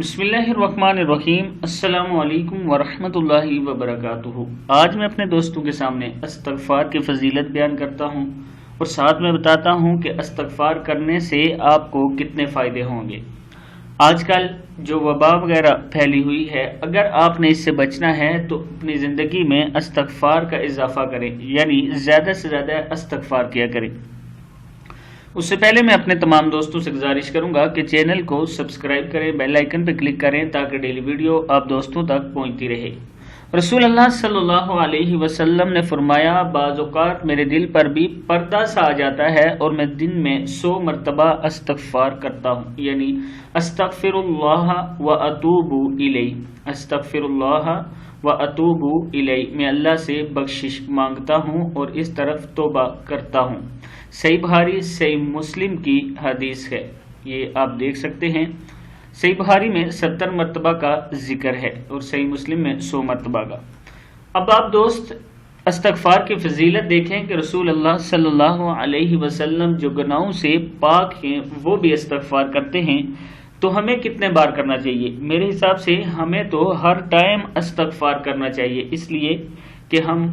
बिस्मिल्लाहिर्रहमानिर्रहीम। अस्सलामु अलैकुम वरहमतुल्लाहि वबरकातुहू। आज मैं अपने दोस्तों के सामने इस्तग़फ़ार की फ़जीलत बयान करता हूँ और साथ में बताता हूँ कि इस्तग़फ़ार करने से आपको कितने फ़ायदे होंगे। आजकल जो वबा वगैरह फैली हुई है, अगर आपने इससे बचना है तो अपनी ज़िंदगी में इस्तग़फ़ार का इजाफ़ा करें, यानी ज़्यादा से ज़्यादा इस्तग़फ़ार किया करें। उससे पहले मैं अपने तमाम दोस्तों से गुजारिश करूंगा कि चैनल को सब्सक्राइब करें, बेल आइकन पर क्लिक करें ताकि डेली वीडियो आप दोस्तों तक पहुंचती रहे। रसूल अल्लाह सल्लल्लाहु अलैहि वसल्लम ने फरमाया, बाज़ औक़ात मेरे दिल पर भी पर्दा सा आ जाता है और मैं दिन में 100 मरतबा इस्तग़फ़ार करता हूँ, यानी अस्तग़फ़िरुल्लाह व अतूबु इलैहि, अस्तग़फ़िरुल्लाह व अतूबु इलैहि। मैं अल्लाह से बख्शिश मांगता हूँ और इस तरफ तौबा करता हूँ। सही बुखारी सही मुस्लिम की हदीस है, ये आप देख सकते हैं। सही बुखारी में 70 मरतबा का जिक्र है और सही मुस्लिम में 100 मरतबा का। अब आप दोस्त इस्तग़फ़ार की फजीलत देखें कि रसूल अल्लाह सल्लल्लाहु अलैहि वसल्लम जो गुनाहों से पाक हैं वो भी इस्तग़फ़ार करते हैं, तो हमें कितने बार करना चाहिए? मेरे हिसाब से हमें तो हर टाइम इस्तग़फ़ार करना चाहिए, इसलिए कि हम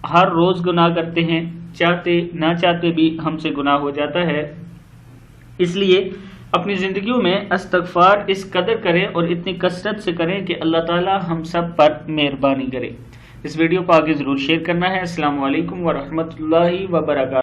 हर रोज़ गुनाह करते हैं, चाहते ना चाहते भी हमसे गुनाह हो जाता है। इसलिए अपनी ज़िंदगियों में इस्तग़फ़ार इस कदर करें और इतनी कसरत से करें कि अल्लाह ताला हम सब पर मेहरबानी करे। इस वीडियो को आगे ज़रूर शेयर करना है। अस्सलामु अलैकुम वरहमतुल्लाहि वबरकातुहू।